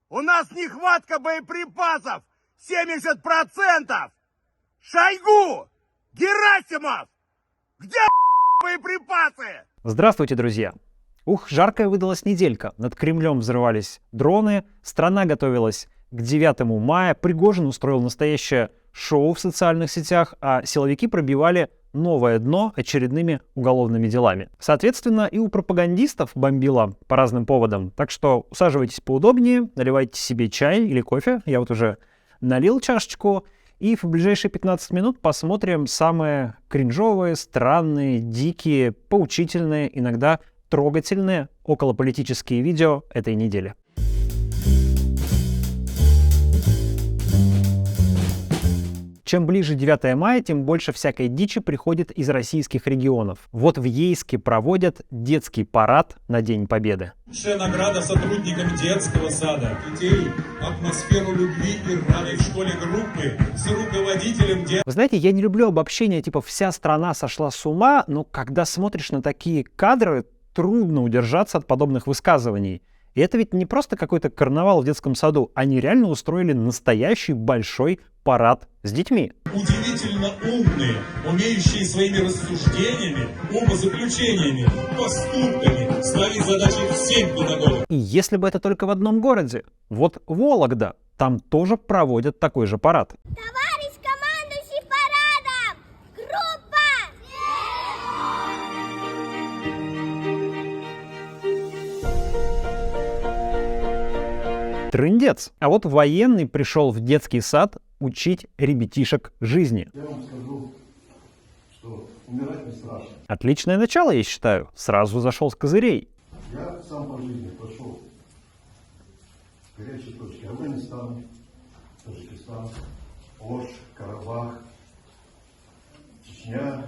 У нас нехватка боеприпасов 70%! Шойгу! Герасимов! Где боеприпасы? Здравствуйте, друзья! Ух, жаркая выдалась неделька. Над Кремлем взрывались дроны, страна готовилась к 9 мая, Пригожин устроил настоящее шоу в социальных сетях, а силовики пробивали новое дно очередными уголовными делами. Соответственно, и у пропагандистов бомбило по разным поводам. Так что усаживайтесь поудобнее, наливайте себе чай или кофе. Я вот уже налил чашечку. И в ближайшие 15 минут посмотрим самые кринжовые, странные, дикие, поучительные, иногда трогательные околополитические видео этой недели. Чем ближе 9 мая, тем больше всякой дичи приходит из российских регионов. Вот в Ейске проводят детский парад на День Победы. Лучшая награда сотрудникам детского сада. Детей, атмосферу любви и равной в школе группы с руководителем Вы знаете, я не люблю обобщения типа «вся страна сошла с ума», но когда смотришь на такие кадры, трудно удержаться от подобных высказываний. И это ведь не просто какой-то карнавал в детском саду, они реально устроили настоящий большой парад с детьми. Удивительно умные, умеющие своими рассуждениями, умозаключениями, поступками ставить задачи всем педагогам. И если бы это только в одном городе, вот Вологда, там тоже проводят такой же парад. Товарищ командующий парадом! Группа! Трындец. А вот военный пришел в детский сад учить ребятишек жизни. Я вам скажу, что умирать не страшно. Отличное начало, я считаю. Сразу зашел с козырей. Я сам по жизни прошел горячие точки. Афганистан, Таджикистан, Ош, Карабах, Чечня,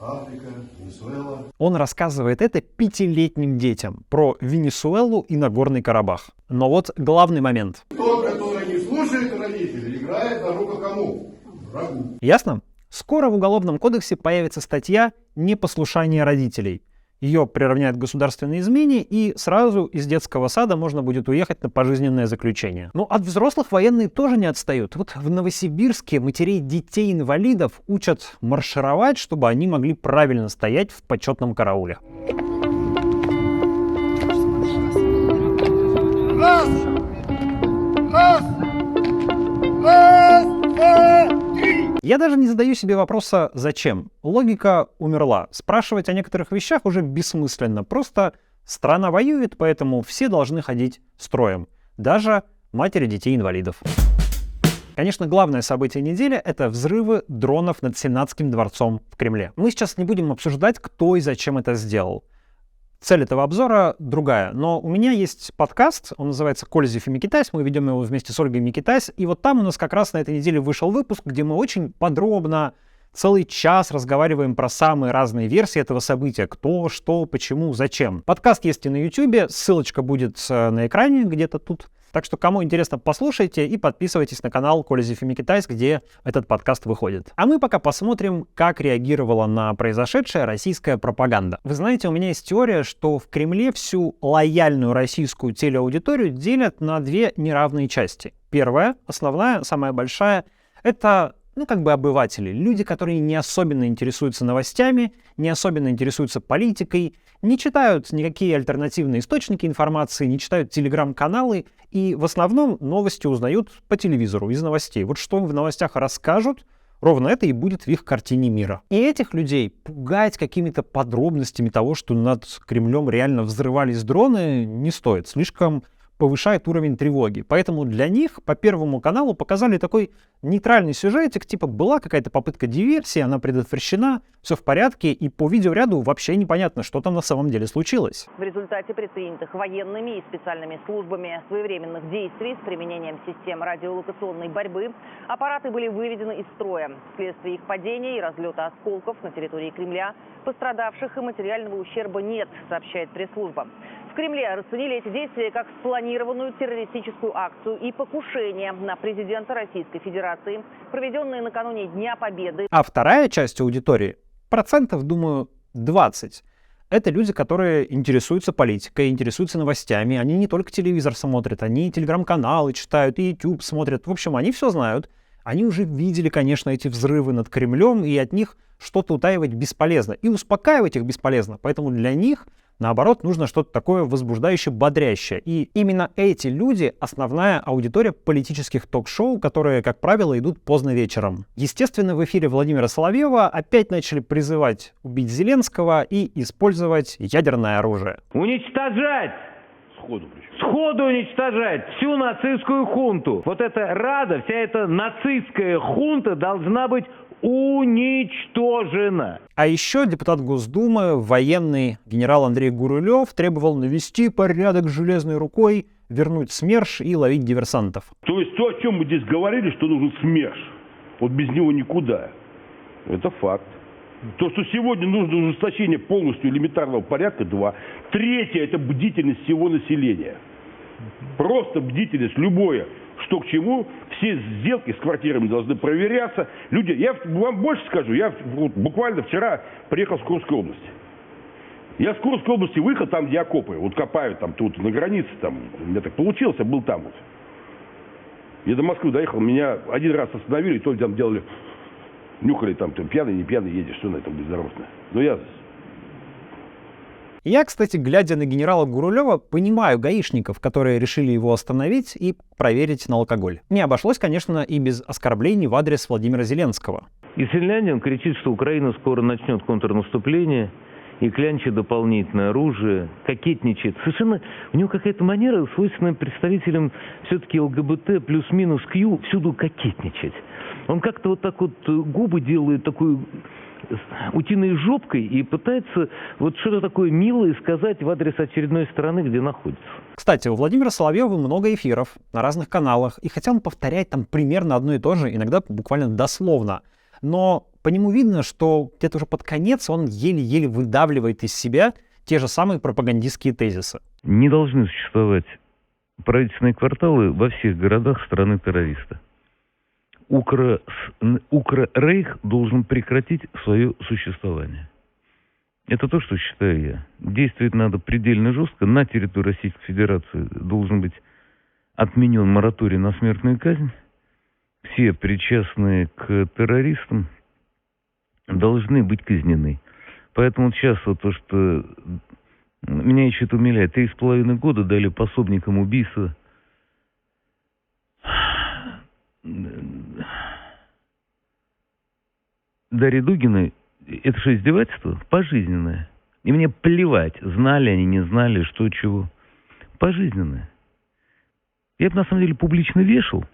Африка, Венесуэла. Он рассказывает это 5-летним детям про Венесуэлу и Нагорный Карабах. Но вот главный момент. Тот, который не слушает родителей, играет на руку кому? Врагу. Ясно? Скоро в Уголовном кодексе появится статья «Непослушание родителей». Ее приравняют к государственной измене, и сразу из детского сада можно будет уехать на пожизненное заключение. Но от взрослых военные тоже не отстают. Вот в Новосибирске матерей детей-инвалидов учат маршировать, чтобы они могли правильно стоять в почетном карауле. Раз! Раз! Раз, два, три! Я даже не задаю себе вопроса «зачем?». Логика умерла. Спрашивать о некоторых вещах уже бессмысленно. Просто страна воюет, поэтому все должны ходить строем. Даже матери детей-инвалидов. Конечно, главное событие недели — это взрывы дронов над Сенатским дворцом в Кремле. Мы сейчас не будем обсуждать, кто и зачем это сделал. Цель этого обзора другая, но у меня есть подкаст, он называется «Кользев и Микитась», мы ведем его вместе с Ольгой Микитась, и вот там у нас как раз на этой неделе вышел выпуск, где мы очень подробно, целый час разговариваем про самые разные версии этого события, кто, что, почему, зачем. Подкаст есть и на YouTube, ссылочка будет на экране где-то тут. Так что, кому интересно, послушайте и подписывайтесь на канал Кользев и Микитась, где этот подкаст выходит. А мы пока посмотрим, как реагировала на произошедшее российская пропаганда. Вы знаете, у меня есть теория, что в Кремле всю лояльную российскую телеаудиторию делят на две неравные части. Первая, основная, самая большая, это обыватели, люди, которые не особенно интересуются новостями, не особенно интересуются политикой, не читают никакие альтернативные источники информации, не читают телеграм-каналы и в основном новости узнают по телевизору, из новостей. Вот что им в новостях расскажут, ровно это и будет в их картине мира. И этих людей пугать какими-то подробностями того, что над Кремлем реально взрывались дроны, не стоит. Слишком повышает уровень тревоги. Поэтому для них по Первому каналу показали такой нейтральный сюжетик, типа была какая-то попытка диверсии, она предотвращена, все в порядке, и по видеоряду вообще непонятно, что там на самом деле случилось. В результате предпринятых военными и специальными службами своевременных действий с применением систем радиолокационной борьбы аппараты были выведены из строя. Вследствие их падения и разлета осколков на территории Кремля пострадавших и материального ущерба нет, сообщает пресс-служба. В Кремле расценили эти действия как спланированную террористическую акцию и покушение на президента Российской Федерации, проведенные накануне Дня Победы. А вторая часть аудитории, процентов, думаю, 20, Это люди, которые интересуются политикой, интересуются новостями. Они не только телевизор смотрят, они телеграм-каналы читают, и YouTube смотрят. В общем, они все знают. Они уже видели, конечно, эти взрывы над Кремлем, и от них что-то утаивать бесполезно. И успокаивать их бесполезно. Поэтому для них, наоборот, нужно что-то такое возбуждающее, бодрящее. И именно эти люди — основная аудитория политических ток-шоу, которые, как правило, идут поздно вечером. Естественно, в эфире Владимира Соловьева опять начали призывать убить Зеленского и использовать ядерное оружие. Уничтожать! Сходу уничтожать всю нацистскую хунту. Вот эта Рада, вся эта нацистская хунта должна быть уничтожена. А еще депутат Госдумы, военный генерал Андрей Гурулев, требовал навести порядок железной рукой, вернуть СМЕРШ и ловить диверсантов. То есть то, о чем мы здесь говорили, что нужен СМЕРШ, вот без него никуда. Это факт. То, что сегодня нужно ужесточение полностью элементарного порядка, 2. Третье – это бдительность всего населения. Просто бдительность, любое, что к чему. Все сделки с квартирами должны проверяться. Люди, я вам больше скажу, я вот буквально вчера приехал с Курской области. Я с Курской области выехал там, где окопы, вот копают там тут на границе, там, у меня так получилось, я был там вот. Я до Москвы доехал, меня один раз остановили, и то там делали... Нюхали там, ты пьяный, не пьяный едешь, что на этом бездорожно. Но Я, кстати, глядя на генерала Гурулева, понимаю гаишников, которые решили его остановить и проверить на алкоголь. Не обошлось, конечно, и без оскорблений в адрес Владимира Зеленского. Из Финляндии он кричит, что Украина скоро начнет контрнаступление и клянчит дополнительное оружие, кокетничает. Совершенно у него какая-то манера, свойственная представителям все-таки ЛГБТ плюс-минус Q, всюду кокетничать. Он как-то вот так вот губы делает такой утиной жопкой и пытается вот что-то такое милое сказать в адрес очередной страны, где находится. Кстати, у Владимира Соловьева много эфиров на разных каналах, и хотя он повторяет там примерно одно и то же, иногда буквально дословно, но по нему видно, что где-то уже под конец он еле-еле выдавливает из себя те же самые пропагандистские тезисы. Не должны существовать правительственные кварталы во всех городах страны-террориста. Укррейх должен прекратить свое существование. Это то, что считаю я. Действовать надо предельно жестко. На территории Российской Федерации должен быть отменен мораторий на смертную казнь. Все причастные к террористам должны быть казнены. Поэтому сейчас вот то, что меня еще это умиляет, 3,5 года дали пособникам убийства. Дарьи Дугиной, это что, издевательство? Пожизненное. И мне плевать, знали они, не знали, что, чего. Пожизненное. Я бы на самом деле публично вешал.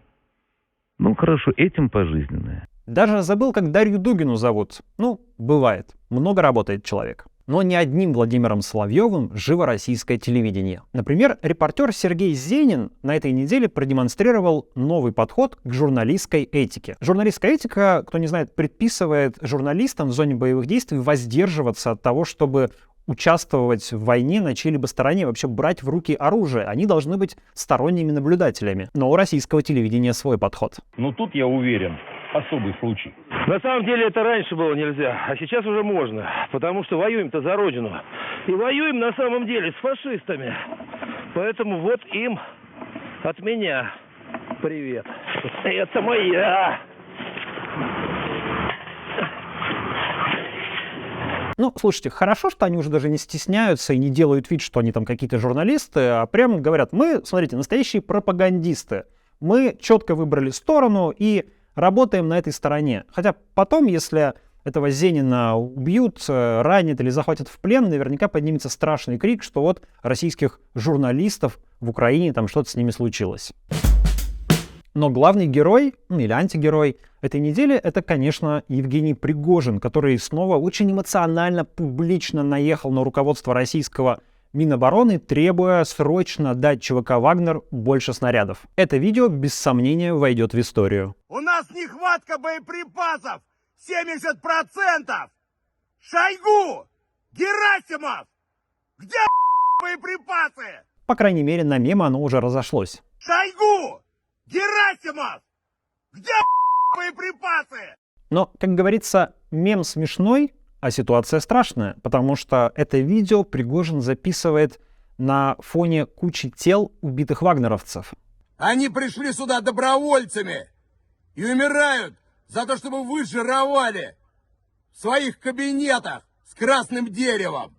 Ну, хорошо, этим пожизненное. Даже забыл, как Дарью Дугину зовут. Ну, бывает. Много работает человек. Но не одним Владимиром Соловьевым живо российское телевидение. Например, репортер Сергей Зенин на этой неделе продемонстрировал новый подход к журналистской этике. Журналистская этика, кто не знает, предписывает журналистам в зоне боевых действий воздерживаться от того, чтобы участвовать в войне на чьей-либо стороне, вообще брать в руки оружие. Они должны быть сторонними наблюдателями. Но у российского телевидения свой подход. Но тут, я уверен, особый случай. На самом деле это раньше было нельзя, а сейчас уже можно, потому что воюем-то за родину. И воюем на самом деле с фашистами. Поэтому вот им от меня привет. Это моя. Ну, слушайте, хорошо, что они уже даже не стесняются и не делают вид, что они там какие-то журналисты, а прямо говорят: мы, смотрите, настоящие пропагандисты. Мы четко выбрали сторону и работаем на этой стороне. Хотя потом, если этого Зенина убьют, ранят или захватят в плен, наверняка поднимется страшный крик, что вот российских журналистов в Украине там что-то с ними случилось. Но главный герой, или антигерой этой недели, это, конечно, Евгений Пригожин, который снова очень эмоционально, публично наехал на руководство российского Минобороны, требуя срочно дать ЧВК «Вагнер» больше снарядов. Это видео, без сомнения, войдет в историю. У нас нехватка боеприпасов 70%! Шойгу! Герасимов! Где боеприпасы? По крайней мере, на мемы оно уже разошлось. Шойгу! Герасимов! Где боеприпасы? Но, как говорится, мем смешной, А ситуация страшная, потому что это видео Пригожин записывает на фоне кучи тел убитых вагнеровцев. Они пришли сюда добровольцами и умирают за то, чтобы вы жировали в своих кабинетах с красным деревом.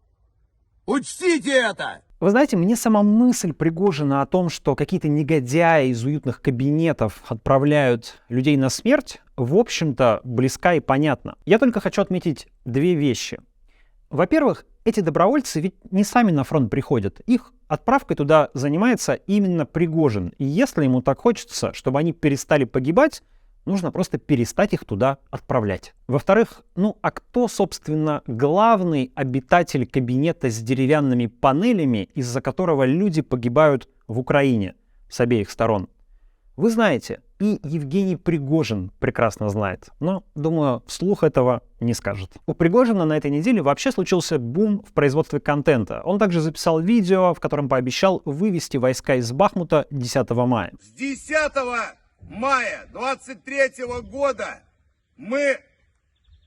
Учтите это! Вы знаете, мне сама мысль Пригожина о том, что какие-то негодяи из уютных кабинетов отправляют людей на смерть, в общем-то, близка и понятна. Я только хочу отметить две вещи. Во-первых, эти добровольцы ведь не сами на фронт приходят. Их отправкой туда занимается именно Пригожин. И если ему так хочется, чтобы они перестали погибать, нужно просто перестать их туда отправлять. Во-вторых, а кто, собственно, главный обитатель кабинета с деревянными панелями, из-за которого люди погибают в Украине с обеих сторон? Вы знаете, и Евгений Пригожин прекрасно знает, но, думаю, вслух этого не скажет. У Пригожина на этой неделе вообще случился бум в производстве контента. Он также записал видео, в котором пообещал вывести войска из Бахмута 10 мая. С 10 мая 23 года мы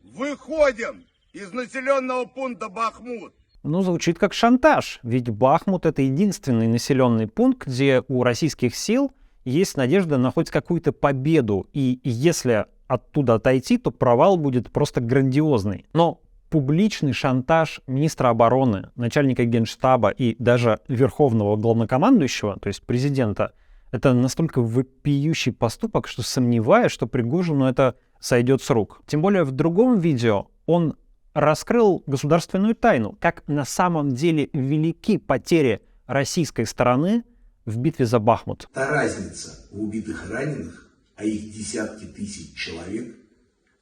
выходим из населенного пункта Бахмут. Звучит как шантаж, ведь Бахмут — это единственный населенный пункт, где у российских сил есть надежда на хоть какую-то победу, и если оттуда отойти, то провал будет просто грандиозный. Но публичный шантаж министра обороны, начальника генштаба и даже верховного главнокомандующего, то есть президента, это настолько вопиющий поступок, что сомневаюсь, что Пригожину это сойдет с рук. Тем более в другом видео он раскрыл государственную тайну, как на самом деле велики потери российской стороны в битве за Бахмут. Та разница в убитых и раненых, а их десятки тысяч человек,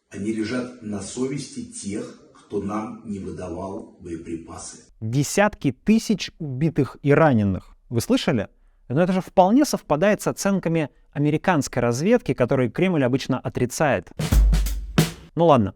они лежат на совести тех, кто нам не выдавал боеприпасы. Десятки тысяч убитых и раненых. Вы слышали? Но это же вполне совпадает с оценками американской разведки, которые Кремль обычно отрицает. Ладно.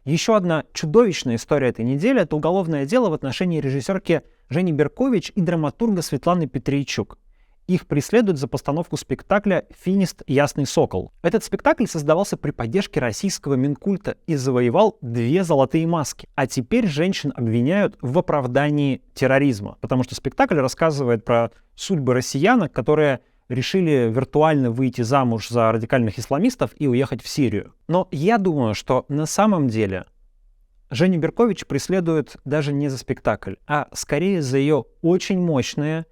Еще одна чудовищная история этой недели — это уголовное дело в отношении режиссерки Жени Беркович и драматурга Светланы Петрейчук. Их преследуют за постановку спектакля «Финист. Ясный сокол». Этот спектакль создавался при поддержке российского Минкульта и завоевал 2 золотые маски. А теперь женщин обвиняют в оправдании терроризма, потому что спектакль рассказывает про судьбы россиянок, которые решили виртуально выйти замуж за радикальных исламистов и уехать в Сирию. Но я думаю, что на самом деле Женю Беркович преследуют даже не за спектакль, а скорее за ее очень мощные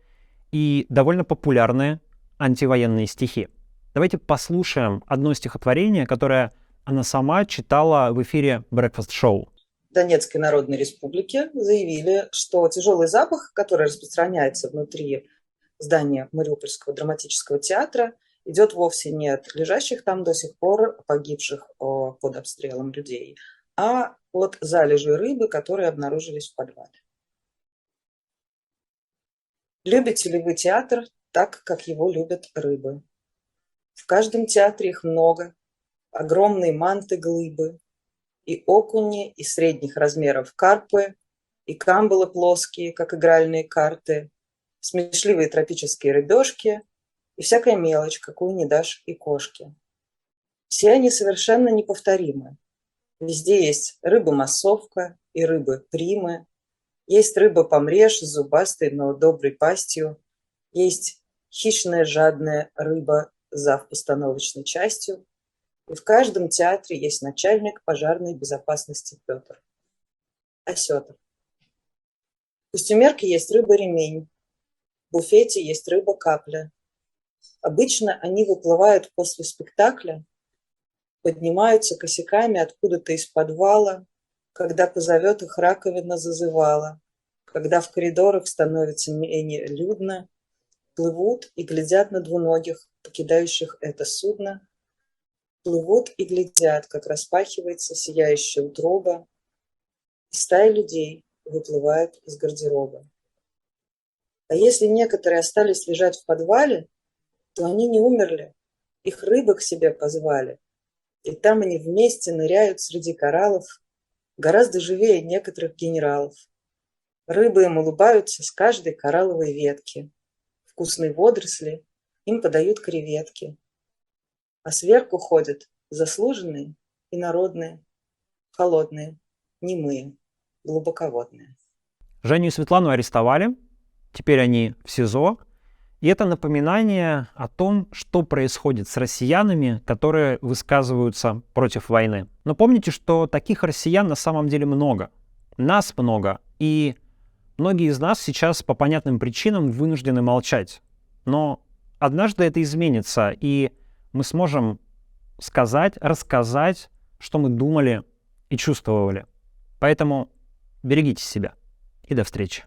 и довольно популярные антивоенные стихи. Давайте послушаем одно стихотворение, которое она сама читала в эфире Breakfast Show. Донецкой Народной Республики заявили, что тяжелый запах, который распространяется внутри здания Мариупольского драматического театра, идет вовсе не от лежащих там до сих пор погибших под обстрелом людей, а от залежей рыбы, которые обнаружились в подвале. Любите ли вы театр так, как его любят рыбы? В каждом театре их много, огромные манты-глыбы, и окуни, и средних размеров карпы, и камбалы плоские, как игральные карты, смешливые тропические рыбешки и всякая мелочь, какую не дашь и кошке. Все они совершенно неповторимы. Везде есть рыба-массовка и рыбы-примы, есть рыба-помреж с зубастой, но доброй пастью, есть хищная жадная рыба с завпостановочной частью, и в каждом театре есть начальник пожарной безопасности Петр. Осетр. В костюмерке есть рыба-ремень, в буфете есть рыба-капля. Обычно они выплывают после спектакля, поднимаются косяками откуда-то из подвала, когда позовет их раковина зазывала, когда в коридорах становится менее людно, плывут и глядят на двуногих, покидающих это судно, плывут и глядят, как распахивается сияющая утроба, и стаи людей выплывают из гардероба. А если некоторые остались лежать в подвале, то они не умерли, их рыбы к себе позвали, и там они вместе ныряют среди кораллов, гораздо живее некоторых генералов. Рыбы им улыбаются с каждой коралловой ветки. Вкусные водоросли им подают креветки. А сверху ходят заслуженные и народные, холодные, немые. глубоководная. Женю и Светлану арестовали, теперь они в СИЗО. И это напоминание о том, что происходит с россиянами, которые высказываются против войны. Но помните, что таких россиян на самом деле много. Нас много. И многие из нас сейчас по понятным причинам вынуждены молчать. Но однажды это изменится, и мы сможем сказать, рассказать, что мы думали и чувствовали. Поэтому берегите себя. И до встречи.